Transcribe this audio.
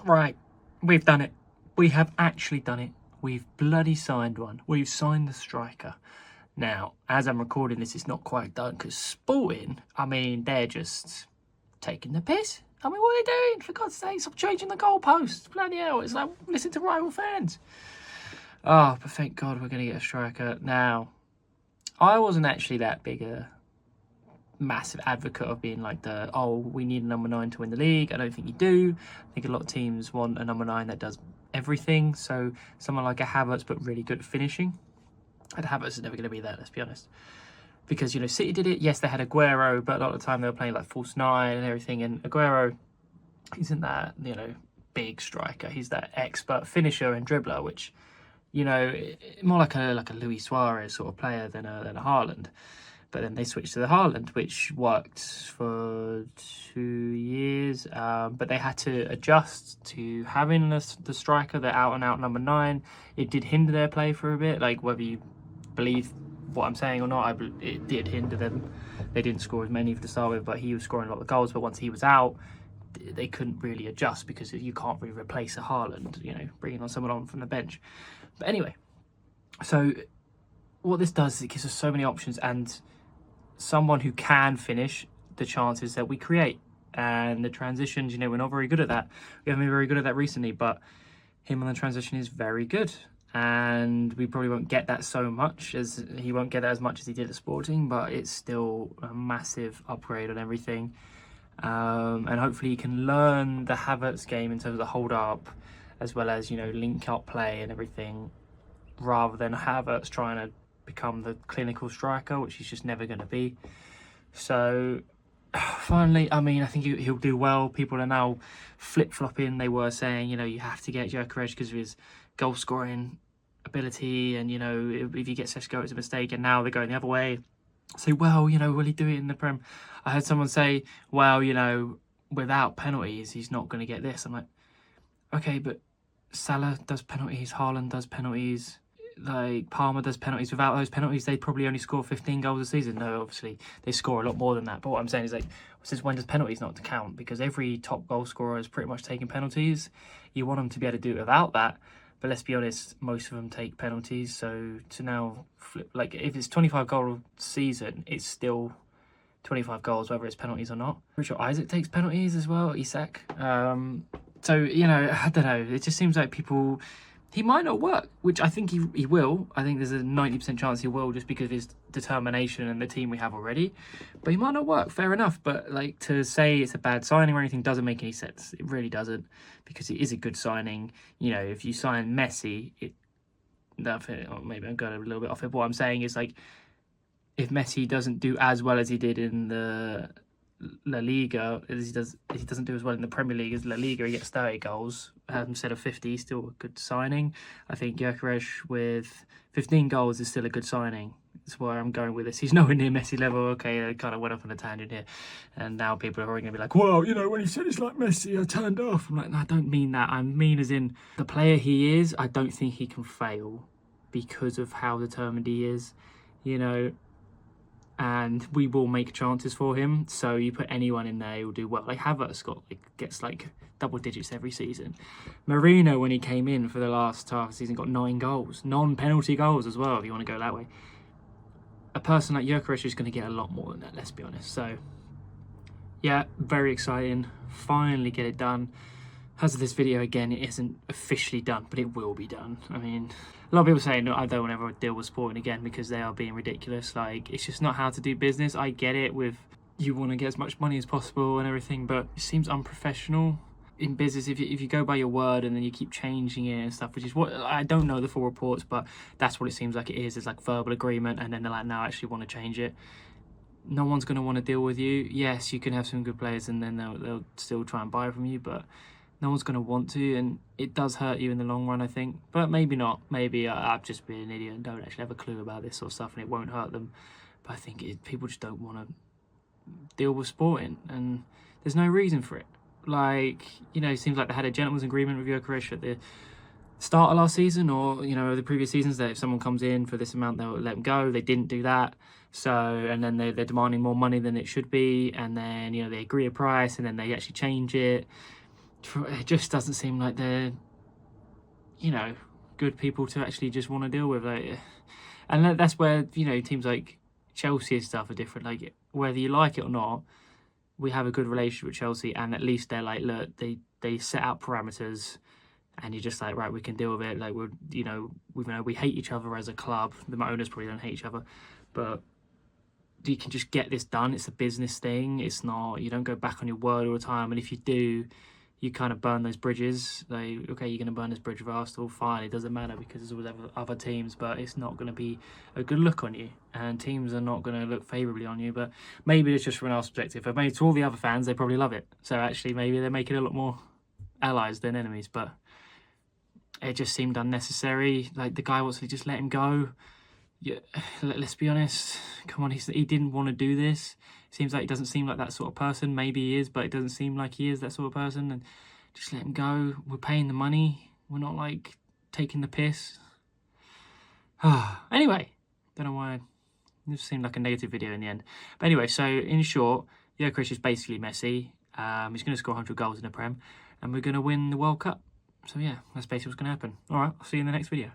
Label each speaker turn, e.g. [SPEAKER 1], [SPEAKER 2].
[SPEAKER 1] Right, we've done it. We have actually done it. We've bloody signed one. We've signed the striker. Now, as I'm recording this, it's not quite done because Sporting, I mean, they're just taking the piss. I mean, what are they doing? For God's sake, stop changing the goalposts. Bloody hell, it's like, listen to rival fans. Oh, but thank God we're going to get a striker. Now, I wasn't actually that big a massive advocate of being like we need a number 9 to win the league. I don't think you do. I think a lot of teams want a number 9 that does everything. So someone like a Havertz, but really good at finishing. And Havertz is never going to be that, let's be honest. Because, you know, City did it. Yes, they had Aguero, but a lot of the time they were playing like false 9 and everything. And Aguero isn't that, you know, big striker. He's that expert finisher and dribbler, which, you know, more like a Luis Suarez sort of player than a Haaland. But then they switched to the Haaland, which worked for 2 years. But they had to adjust to having the striker, the out-and-out number 9. It did hinder their play for a bit. Like, whether you believe what I'm saying or not, it did hinder them. They didn't score as many to start with, but he was scoring a lot of goals. But once he was out, they couldn't really adjust because you can't really replace a Haaland, you know, bringing on someone on from the bench. But anyway, so what this does is it gives us so many options and someone who can finish the chances that we create. And the transitions, you know, we're not very good at that. We haven't been very good at that recently, but him on the transition is very good. And we probably won't get that so much as he won't get that as much as he did at Sporting, but it's still a massive upgrade on everything. And hopefully he can learn the Havertz game in terms of the hold up, as well as, you know, link up play and everything, rather than Havertz trying to become the clinical striker, which he's just never going to be. So finally, I mean, I think he'll do well. People are now flip-flopping. They were saying, you know, you have to get Gyokeres because of his goal-scoring ability, and, you know, if you get Seshko, it's a mistake. And now they're going the other way. Say, well, you know, will he do it in the Prem? I heard someone say, well, you know, without penalties, he's not going to get this. I'm like, okay, but Salah does penalties, Haaland does penalties, like Palmer does penalties. Without those penalties, they probably only score 15 goals a season. No, obviously they score a lot more than that. But what I'm saying is, like, since when does penalties not count? Because every top goal scorer is pretty much taking penalties. You want them to be able to do it without that. But let's be honest, most of them take penalties. So to now flip, like, if it's 25 goal season, it's still 25 goals, whether it's penalties or not. Richard Isaac takes penalties as well, Isak. So, you know, I don't know. It just seems like people... He might not work, which I think he will. I think there's a 90% chance he will, just because of his determination and the team we have already. But he might not work, fair enough. But, like, to say it's a bad signing or anything doesn't make any sense. It really doesn't, because it is a good signing. You know, if you sign Messi, maybe I'm going a little bit off it. But what I'm saying is, like, if Messi doesn't do as well as he did in the La Liga, as he doesn't do as well in the Premier League as La Liga, he gets 30 goals instead of 50. Still a good signing. I think Gyokeres with 15 goals is still a good signing. That's where I'm going with this. He's nowhere near Messi level. Okay, I kind of went off on a tangent here, and now people are going to be like, well, you know, when he said it's like Messi, I turned off. I'm like, no, I don't mean that. I mean as in the player he is, I don't think he can fail because of how determined he is, you know. And we will make chances for him. So you put anyone in there, he'll do well. Like Havertz gets like double digits every season. Marino, when he came in for the last half of the season, got 9 goals. Non-penalty goals as well, if you want to go that way. A person like Gyokeres is going to get a lot more than that, let's be honest. So, yeah, very exciting. Finally get it done. As of this video, again, it isn't officially done, but it will be done. I mean, a lot of people say, no, I don't want to ever deal with Sporting again because they are being ridiculous. Like, it's just not how to do business. I get it with you want to get as much money as possible and everything, but it seems unprofessional in business if you go by your word and then you keep changing it and stuff, which is what I don't know the full reports, but that's what it seems like it is. It's like verbal agreement, and then they're like, no, I actually want to change it. No one's going to want to deal with you. Yes, you can have some good players and then they'll still try and buy from you, but no one's going to want to, and it does hurt you in the long run, I think. But maybe not. Maybe I've just been an idiot and don't actually have a clue about this sort of stuff, and it won't hurt them. But I think people just don't want to deal with Sporting, and there's no reason for it. Like, you know, it seems like they had a gentleman's agreement with Gyokeres at the start of last season, or, you know, the previous seasons, that if someone comes in for this amount, they'll let them go. They didn't do that. So, and then they're demanding more money than it should be, and then, you know, they agree a price, and then they actually change it. it just doesn't seem like they're, you know, good people to actually just want to deal with. Like, and that's where, you know, teams like Chelsea and stuff are different. Like, whether you like it or not, we have a good relationship with Chelsea, and at least they're like, look, they set out parameters, and you're just like, right, we can deal with it. Like, we're, you know, we hate each other as a club. The owners probably don't hate each other, but you can just get this done. It's a business thing. It's not, you don't go back on your word all the time. And if you do, you kind of burn those bridges. Like, okay, you're going to burn this bridge with Arsenal, fine, it doesn't matter because there's always other teams, but it's not going to be a good look on you, and teams are not going to look favourably on you. But maybe it's just from an Arsenal perspective, but maybe to all the other fans, they probably love it. So actually, maybe they're making a lot more allies than enemies, but it just seemed unnecessary. Like, the guy wants to just let him go. Yeah, let's be honest. Come on, he didn't want to do this. Seems like he doesn't seem like that sort of person. Maybe he is, but it doesn't seem like he is that sort of person. And just let him go. We're paying the money. We're not like taking the piss. Anyway, don't know why. It just seemed like a negative video in the end. But anyway, so in short, Gyokeres is basically Messi. He's going to score 100 goals in the Prem, and we're going to win the World Cup. So yeah, that's basically what's going to happen. All right, I'll see you in the next video.